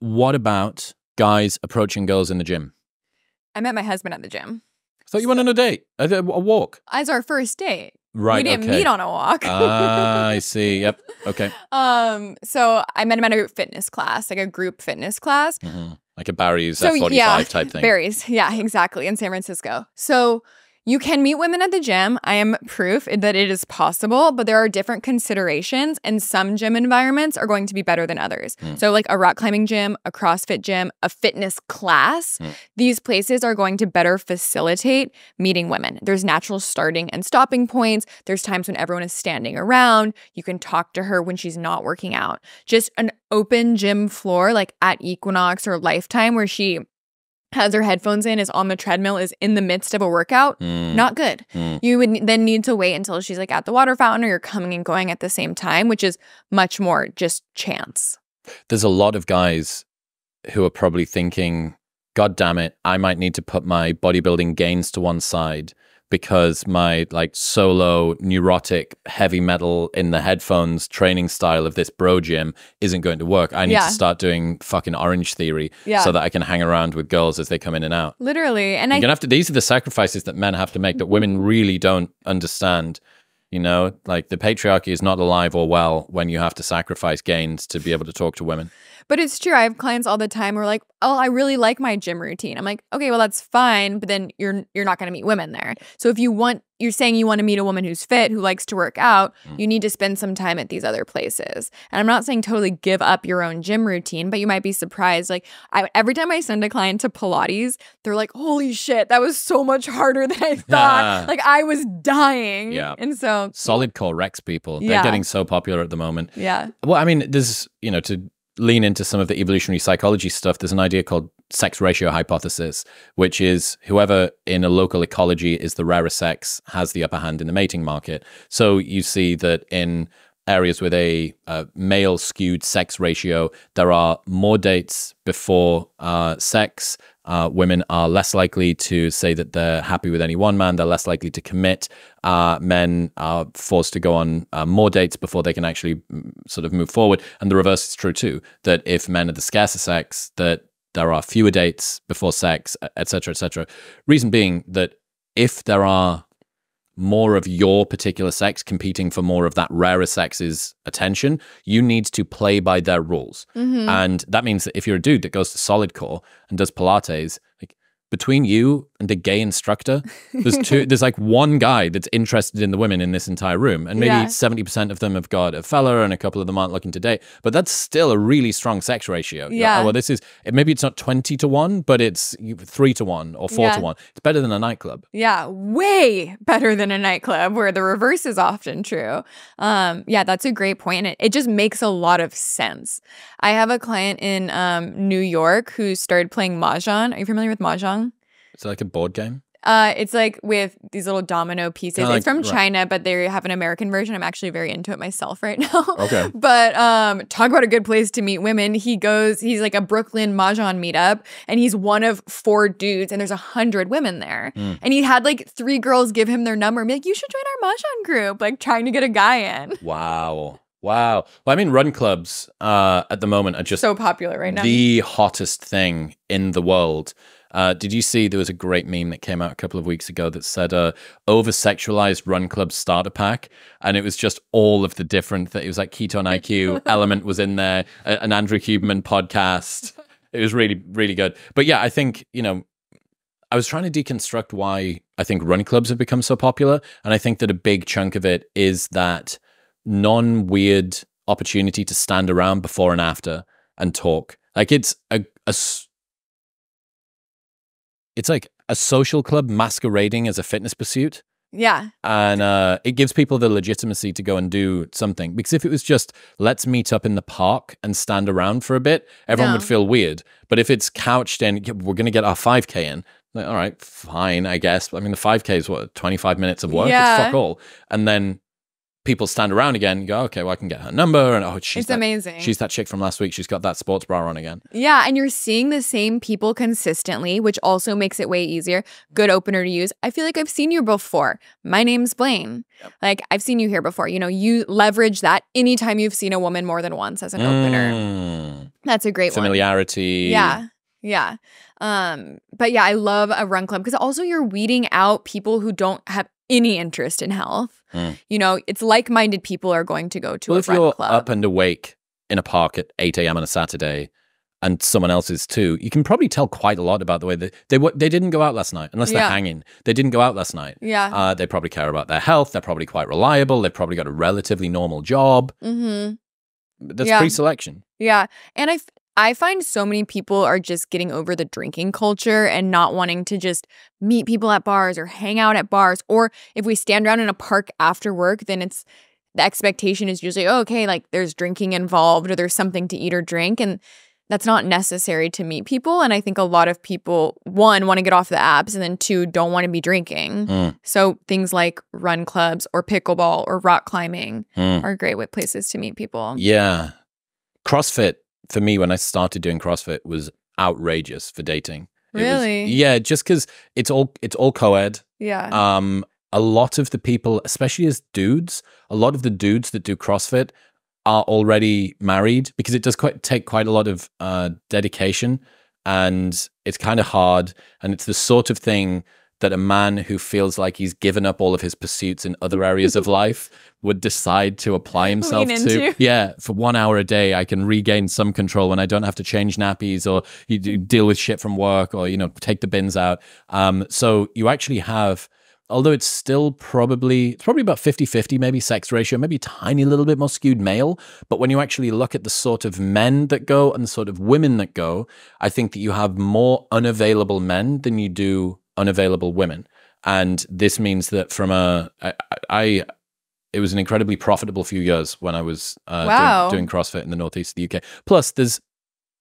what about guys approaching girls in the gym? I met my husband at the gym. I thought you went on a date, a walk. As our first date. Right, we didn't meet on a walk. I see. Yep. Okay. So I met him at a fitness class, like a group fitness class. Mm-hmm. Like a Barry's F45 type thing. Barry's. Yeah, exactly. In San Francisco. So you can meet women at the gym. I am proof that it is possible, but there are different considerations, and some gym environments are going to be better than others. So like a rock climbing gym, a CrossFit gym, a fitness class, these places are going to better facilitate meeting women. There's natural starting and stopping points. There's times when everyone is standing around. You can talk to her when she's not working out. Just an open gym floor like at Equinox or Lifetime where she has her headphones in, is on the treadmill, is in the midst of a workout, not good. You would then need to wait until she's like at the water fountain or you're coming and going at the same time, which is much more just chance. There's a lot of guys who are probably thinking, God damn it, I might need to put my bodybuilding gains to one side because my like solo neurotic heavy metal in the headphones training style of this bro gym isn't going to work. I need to start doing fucking Orange Theory so that I can hang around with girls as they come in and out. Literally. And these are the sacrifices that men have to make that women really don't understand. You know, like the patriarchy is not alive or well when you have to sacrifice gains to be able to talk to women. But it's true. I have clients all the time who are like, oh, I really like my gym routine. I'm like, okay, well, that's fine. But then you're not going to meet women there. So if you're saying you want to meet a woman who's fit, who likes to work out, you need to spend some time at these other places. And I'm not saying totally give up your own gym routine, but you might be surprised. Like every time I send a client to Pilates, they're like, holy shit, that was so much harder than I thought. Like I was dying. Yeah. And so solid core Rex people, they're getting so popular at the moment. Yeah. Well, I mean, there's, to lean into some of the evolutionary psychology stuff, there's an idea called sex ratio hypothesis, which is whoever in a local ecology is the rarer sex has the upper hand in the mating market. So you see that in areas with a male skewed sex ratio, there are more dates before sex. Women are less likely to say that they're happy with any one man. They're less likely to commit. Men are forced to go on more dates before they can actually sort of move forward. And the reverse is true too, that if men are the scarcer sex, that there are fewer dates before sex, et cetera, et cetera. Reason being that if there are more of your particular sex competing for more of that rarer sex's attention, you need to play by their rules. And that means that if you're a dude that goes to solid core and does Pilates, like between you and the gay instructor, there's like one guy that's interested in the women in this entire room. And maybe 70% of them have got a fella and a couple of them aren't looking to date. But that's still a really strong sex ratio. Yeah. Well, maybe it's not 20-1, but it's 3-1 or 4-1. It's better than a nightclub. Yeah, way better than a nightclub where the reverse is often true. Yeah, that's a great point. And it just makes a lot of sense. I have a client in New York who started playing Mahjong. Are you familiar with Mahjong? It's like a board game? It's like with these little domino pieces. It's from China, but they have an American version. I'm actually very into it myself right now. Okay. But talk about a good place to meet women. He's like a Brooklyn Mahjong meetup, and he's one of 4 dudes, and there's 100 women there. And he had like 3 girls give him their number and be like, you should join our Mahjong group, like trying to get a guy in. Wow. Well, I mean, run clubs at the moment are just so popular right now. The hottest thing in the world. Did you see there was a great meme that came out a couple of weeks ago that said over-sexualized run club starter pack? And it was just all of the different, it was like Ketone IQ, Element was in there, an Andrew Huberman podcast. It was really, really good. But yeah, I think, I was trying to deconstruct why I think run clubs have become so popular. And I think that a big chunk of it is that non-weird opportunity to stand around before and after and talk. Like it's like a social club masquerading as a fitness pursuit. Yeah. And it gives people the legitimacy to go and do something. Because if it was just, let's meet up in the park and stand around for a bit, everyone would feel weird. But if it's couched in, we're going to get our 5K in. Like, all right, fine, I guess. I mean, the 5K is what, 25 minutes of work? Yeah. It's fuck all. And then people stand around again and go, okay, well, I can get her number. And it's amazing. She's that chick from last week. She's got that sports bra on again. Yeah. And you're seeing the same people consistently, which also makes it way easier. Good opener to use. I feel like I've seen you before. My name's Blaine. Yep. Like I've seen you here before. You leverage that anytime you've seen a woman more than once as an opener. That's a great familiarity. Yeah. Yeah. But yeah, I love a run club because also you're weeding out people who don't have any interest in health. You know, it's like-minded people are going to go to a run club. If you're up and awake in a park at 8 a.m. on a Saturday and someone else is too, you can probably tell quite a lot about the way they didn't go out last night, unless they're hanging. They didn't go out last night. Yeah. They probably care about their health. They're probably quite reliable. They've probably got a relatively normal job. That's pre-selection. Yeah. And I find so many people are just getting over the drinking culture and not wanting to just meet people at bars or hang out at bars. Or if we stand around in a park after work, then it's the expectation is usually, oh, okay, like there's drinking involved or there's something to eat or drink. And that's not necessary to meet people. And I think a lot of people, one, want to get off the apps, and then two, don't want to be drinking. So things like run clubs or pickleball or rock climbing are great places to meet people. Yeah. CrossFit, for me, when I started doing CrossFit, was outrageous for dating. Really? Yeah, just because it's all co-ed. Yeah. A lot of the people, especially as dudes, a lot of the dudes that do CrossFit are already married because it does take quite a lot of dedication, and it's kind of hard, and it's the sort of thing that a man who feels like he's given up all of his pursuits in other areas of life would decide to apply himself to. Yeah, for 1 hour a day, I can regain some control when I don't have to change nappies or you deal with shit from work or, you know, take the bins out. So you actually have, although it's still probably about 50-50, maybe sex ratio, maybe a tiny little bit more skewed male. But when you actually look at the sort of men that go and the sort of women that go, I think that you have more unavailable men than you do unavailable women. And this means that from it was an incredibly profitable few years when I was doing CrossFit in the northeast of the UK. Plus, there's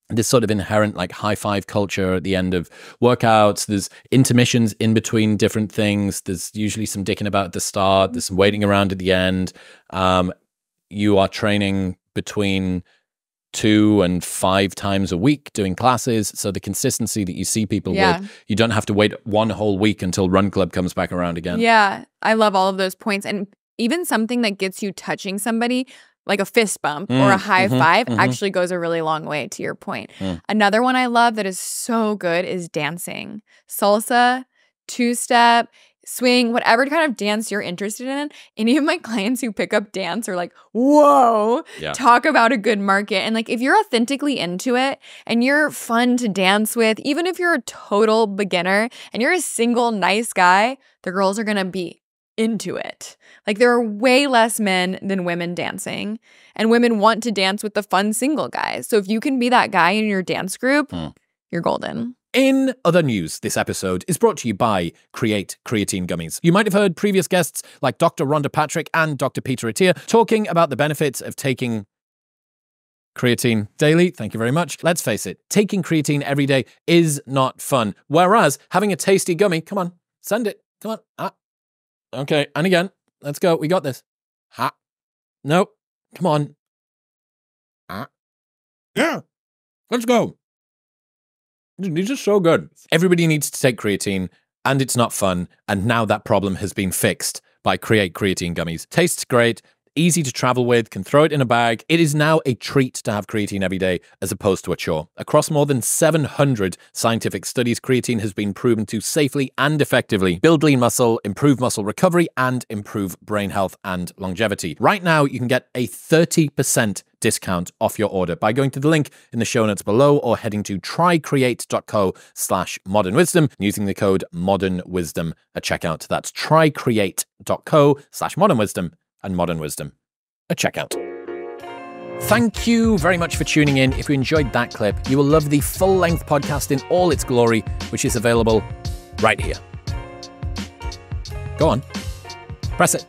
this sort of inherent like high five culture at the end of workouts. There's intermissions in between different things. There's usually some dicking about at the start. There's some waiting around at the end. You are training between 2 and 5 times a week doing classes. So the consistency that you see people with, you don't have to wait 1 whole week until Run Club comes back around again. Yeah, I love all of those points. And even something that gets you touching somebody, like a fist bump or a high five, actually goes a really long way, to your point. Another one I love that is so good is dancing. Salsa, two-step, swing, whatever kind of dance you're interested in. Any of my clients who pick up dance are like, whoa, talk about a good market. And like, if you're authentically into it and you're fun to dance with, even if you're a total beginner and you're a single nice guy, the girls are going to be into it. Like, there are way less men than women dancing, and women want to dance with the fun single guys. So if you can be that guy in your dance group, you're golden. In other news, this episode is brought to you by Create Creatine Gummies. You might have heard previous guests like Dr. Rhonda Patrick and Dr. Peter Attia talking about the benefits of taking creatine daily. Thank you very much. Let's face it, taking creatine every day is not fun. Whereas having a tasty gummy, come on, send it. Come on. Okay, and again. Let's go. We got this. Nope. Come on. Yeah. Let's go. These are so good. Everybody needs to take creatine, and it's not fun. And now that problem has been fixed by Create Creatine Gummies. Tastes great, easy to travel with, can throw it in a bag. It is now a treat to have creatine every day as opposed to a chore. Across more than 700 scientific studies, creatine has been proven to safely and effectively build lean muscle, improve muscle recovery, and improve brain health and longevity. Right now, you can get a 30% discount off your order by going to the link in the show notes below or heading to trycreate.co/modernwisdom and using the code modernwisdom at checkout. That's trycreate.co/modernwisdom and Modern Wisdom at checkout. Thank you very much for tuning in. If you enjoyed that clip, you will love the full-length podcast in all its glory, which is available right here. Go on. Press it.